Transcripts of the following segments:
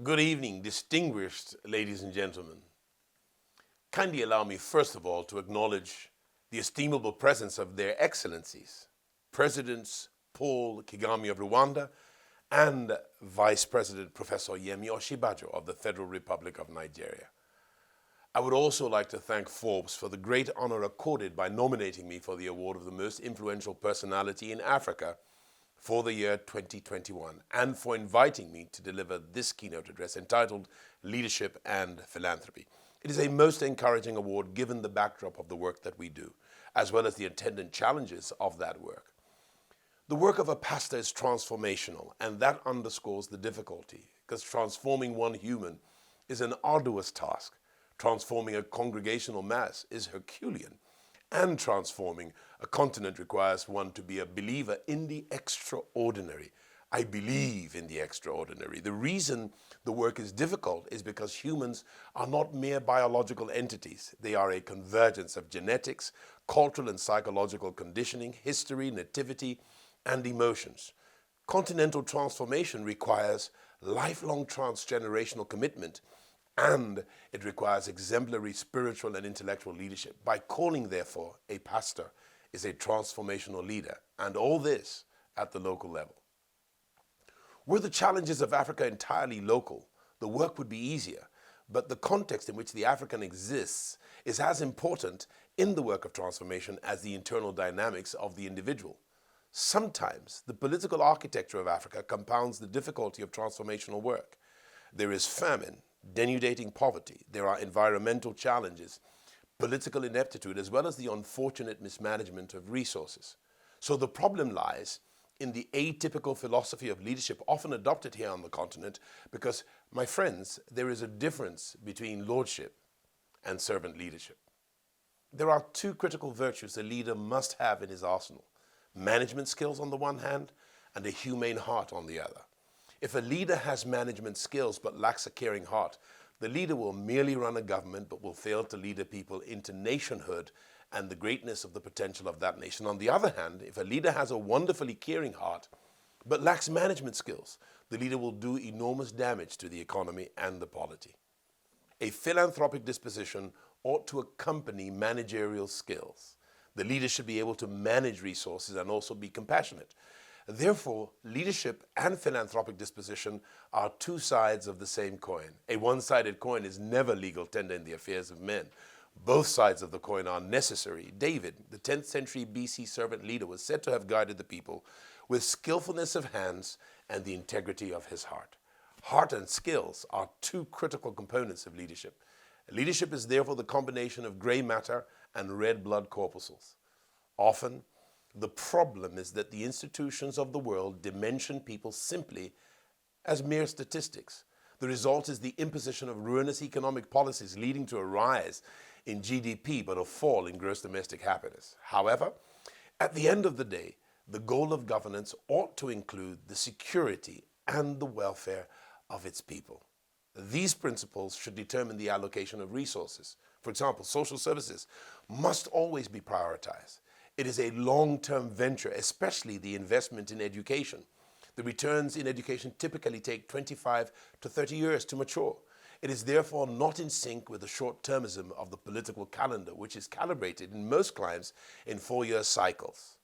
Good evening, distinguished ladies and gentlemen. Kindly allow me, first of all, to acknowledge the estimable presence of their excellencies, Presidents Paul Kagame of Rwanda and Vice President Professor Yemi Osinbajo of the Federal Republic of Nigeria. I would also like to thank Forbes for the great honor accorded by nominating me for the award of the most influential personality in Africa for the year 2021 and for inviting me to deliver this keynote address entitled Leadership and Philanthropy. It is a most encouraging award given the backdrop of the work that we do, as well as the attendant challenges of that work. The work of a pastor is transformational, and that underscores the difficulty, because transforming one human is an arduous task. Transforming a congregational mass is Herculean, and transforming a continent requires one to be a believer in the extraordinary. I believe in the extraordinary. The reason the work is difficult is because humans are not mere biological entities. They are a convergence of genetics, cultural and psychological conditioning, history, nativity, and emotions. Continental transformation requires lifelong transgenerational commitment, and it requires exemplary spiritual and intellectual leadership. By calling, therefore, a pastor is a transformational leader, and all this at the local level. Were the challenges of Africa entirely local, the work would be easier, but the context in which the African exists is as important in the work of transformation as the internal dynamics of the individual. Sometimes the political architecture of Africa compounds the difficulty of transformational work. There is famine, denuding poverty, there are environmental challenges, political ineptitude, as well as the unfortunate mismanagement of resources. So the problem lies in the atypical philosophy of leadership often adopted here on the continent because, my friends, there is a difference between lordship and servant leadership. There are two critical virtues a leader must have in his arsenal: management skills on the one hand and a humane heart on the other. If a leader has management skills but lacks a caring heart, the leader will merely run a government but will fail to lead a people into nationhood and the greatness of the potential of that nation. On the other hand, if a leader has a wonderfully caring heart but lacks management skills, the leader will do enormous damage to the economy and the polity. A philanthropic disposition ought to accompany managerial skills. The leader should be able to manage resources and also be compassionate. Therefore, leadership and philanthropic disposition are two sides of the same coin. A one-sided coin is never legal tender in the affairs of men. Both sides of the coin are necessary. David, the 10th century BC servant leader, was said to have guided the people with skillfulness of hands and the integrity of his heart. Heart and skills are two critical components of leadership. Leadership is therefore the combination of gray matter and red blood corpuscles. Often, the problem is that the institutions of the world dimension people simply as mere statistics. The result is the imposition of ruinous economic policies leading to a rise in GDP but a fall in gross domestic happiness. However, at the end of the day, the goal of governance ought to include the security and the welfare of its people. These principles should determine the allocation of resources. For example, social services must always be prioritized. It is a long-term venture, especially the investment in education. The returns in education typically take 25 to 30 years to mature. It is therefore not in sync with the short-termism of the political calendar, which is calibrated in most climes in 4-year cycles.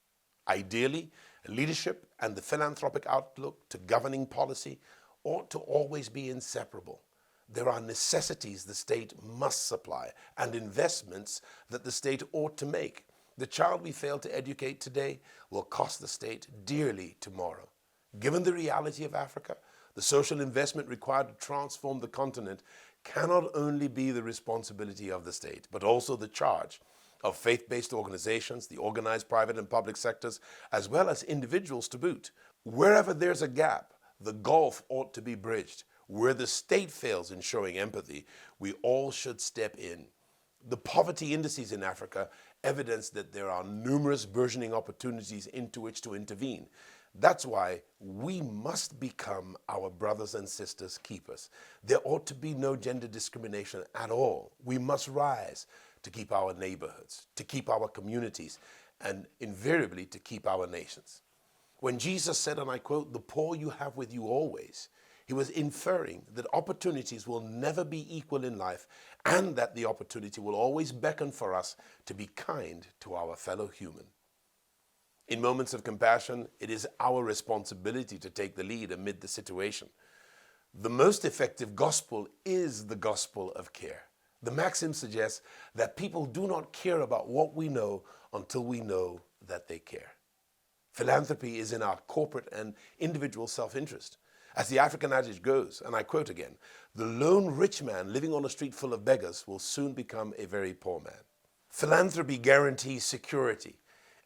Ideally, leadership and the philanthropic outlook to governing policy ought to always be inseparable. There are necessities the state must supply and investments that the state ought to make. The child we fail to educate today will cost the state dearly tomorrow. Given the reality of Africa, the social investment required to transform the continent cannot only be the responsibility of the state, but also the charge of faith-based organizations, the organized private and public sectors, as well as individuals to boot. Wherever there's a gap, the gulf ought to be bridged. Where the state fails in showing empathy, we all should step in. The poverty indices in Africa evidence that there are numerous burgeoning opportunities into which to intervene. That's why we must become our brothers and sisters' keepers. There ought to be no gender discrimination at all. We must rise to keep our neighborhoods, to keep our communities, and invariably to keep our nations. When Jesus said, and I quote, "The poor you have with you always," He was inferring that opportunities will never be equal in life and that the opportunity will always beckon for us to be kind to our fellow human. In moments of compassion, it is our responsibility to take the lead amid the situation. The most effective gospel is the gospel of care. The maxim suggests that people do not care about what we know until we know that they care. Philanthropy is in our corporate and individual self-interest. As the African adage goes, and I quote again, "The lone rich man living on a street full of beggars will soon become a very poor man." Philanthropy guarantees security,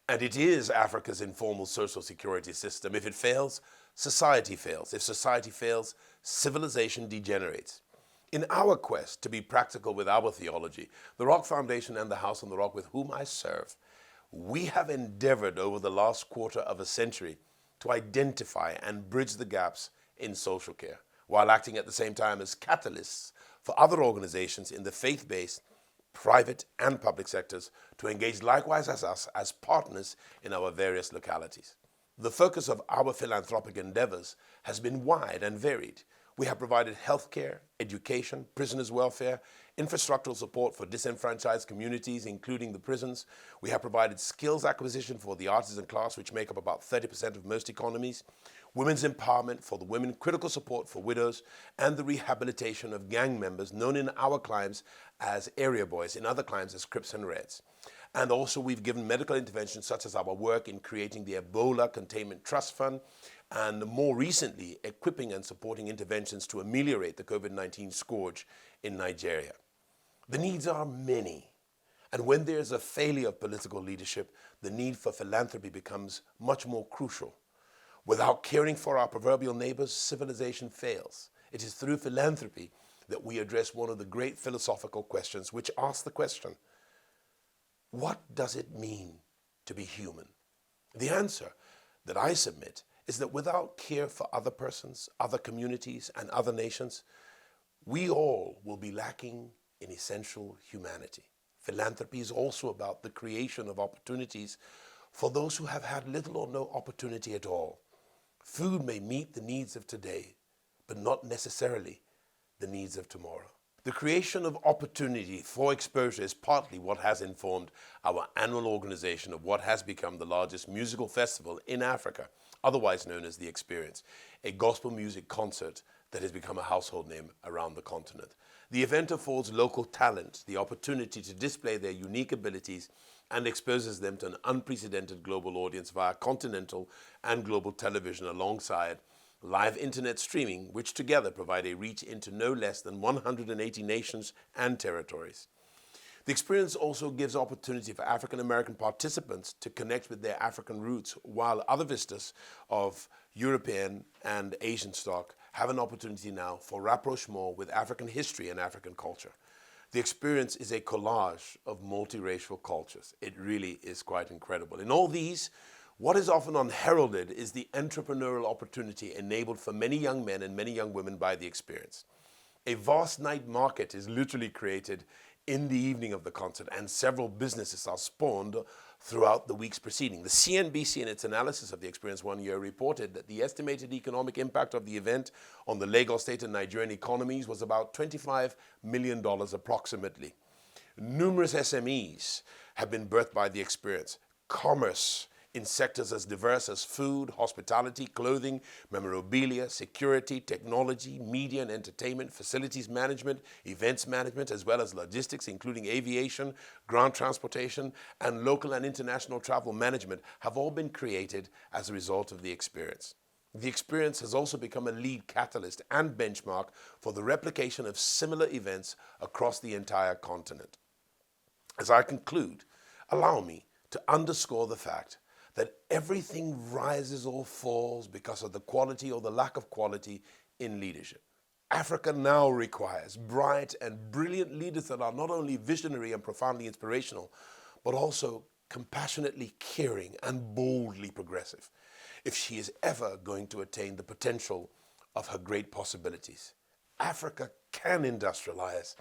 and it is Africa's informal social security system. If it fails, society fails. If society fails, civilization degenerates. In our quest to be practical with our theology, the Rock Foundation and the House on the Rock with whom I serve, we have endeavored over the last quarter of a century to identify and bridge the gaps in social care, while acting at the same time as catalysts for other organizations in the faith-based, private and public sectors to engage likewise as us as partners in our various localities. The focus of our philanthropic endeavors has been wide and varied. We have provided healthcare, education, prisoners' welfare, infrastructural support for disenfranchised communities, including the prisons. We have provided skills acquisition for the artisan class, which make up about 30% of most economies, women's empowerment for the women, critical support for widows, and the rehabilitation of gang members known in our climes as area boys, in other climes as Crips and Reds. And also we've given medical interventions such as our work in creating the Ebola Containment Trust Fund, and more recently, equipping and supporting interventions to ameliorate the COVID-19 scourge in Nigeria. The needs are many, and when there's a failure of political leadership, the need for philanthropy becomes much more crucial. Without caring for our proverbial neighbors, civilization fails. It is through philanthropy that we address one of the great philosophical questions, which asks the question, what does it mean to be human? The answer that I submit is that without care for other persons, other communities, and other nations, we all will be lacking in essential humanity. Philanthropy is also about the creation of opportunities for those who have had little or no opportunity at all. Food may meet the needs of today, but not necessarily the needs of tomorrow. The creation of opportunity for exposure is partly what has informed our annual organization of what has become the largest musical festival in Africa, otherwise known as The Experience, a gospel music concert that has become a household name around the continent. The event affords local talent the opportunity to display their unique abilities and exposes them to an unprecedented global audience via continental and global television alongside live internet streaming, which together provide a reach into no less than 180 nations and territories. The experience also gives opportunity for African American participants to connect with their African roots, while other visitors of European and Asian stock have an opportunity now for rapprochement with African history and African culture. The experience is a collage of multiracial cultures. It really is quite incredible. In all these, what is often unheralded is the entrepreneurial opportunity enabled for many young men and many young women by the experience. A vast night market is literally created in the evening of the concert, and several businesses are spawned throughout the weeks preceding. The CNBC, in its analysis of the experience one year, reported that the estimated economic impact of the event on the Lagos State and Nigerian economies was about $25 million approximately. Numerous SMEs have been birthed by the experience. Commerce in sectors as diverse as food, hospitality, clothing, memorabilia, security, technology, media and entertainment, facilities management, events management, as well as logistics, including aviation, ground transportation, and local and international travel management, have all been created as a result of the experience. The experience has also become a lead catalyst and benchmark for the replication of similar events across the entire continent. As I conclude, allow me to underscore the fact that everything rises or falls because of the quality or the lack of quality in leadership. Africa now requires bright and brilliant leaders that are not only visionary and profoundly inspirational, but also compassionately caring and boldly progressive, if she is ever going to attain the potential of her great possibilities. Africa can industrialize.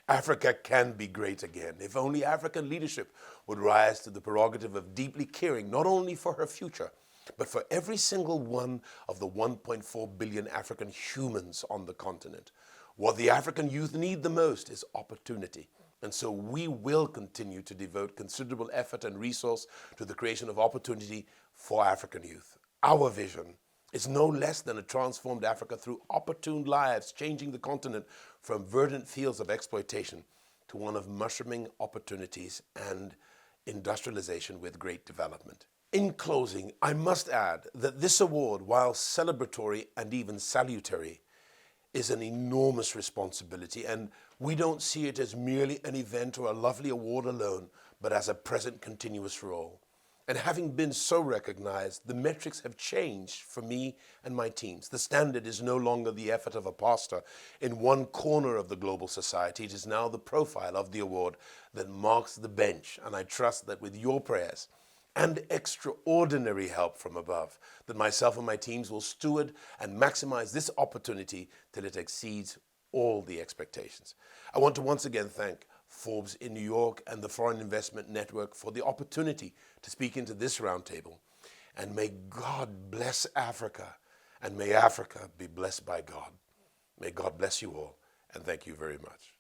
Africa can be great again. If only African leadership would rise to the prerogative of deeply caring not only for her future, But for every single one of the 1.4 billion African humans on the continent, what the African youth need the most is opportunity. And so we will continue to devote considerable effort and resource to the creation of opportunity for African youth. Our vision is no less than a transformed Africa through opportune lives, changing the continent from verdant fields of exploitation to one of mushrooming opportunities and industrialization with great development. In closing, I must add that this award, while celebratory and even salutary, is an enormous responsibility, and we don't see it as merely an event or a lovely award alone, but as a present continuous role. And having been so recognized, the metrics have changed for me and my teams. The standard is no longer the effort of a pastor in one corner of the global society. It is now the profile of the award that marks the bench, and I trust that with your prayers and extraordinary help from above, that myself and my teams will steward and maximize this opportunity till it exceeds all the expectations. I want to once again thank Forbes in New York and the Foreign Investment Network for the opportunity to speak into this roundtable. And may God bless Africa, and may Africa be blessed by God. May God bless you all, and thank you very much.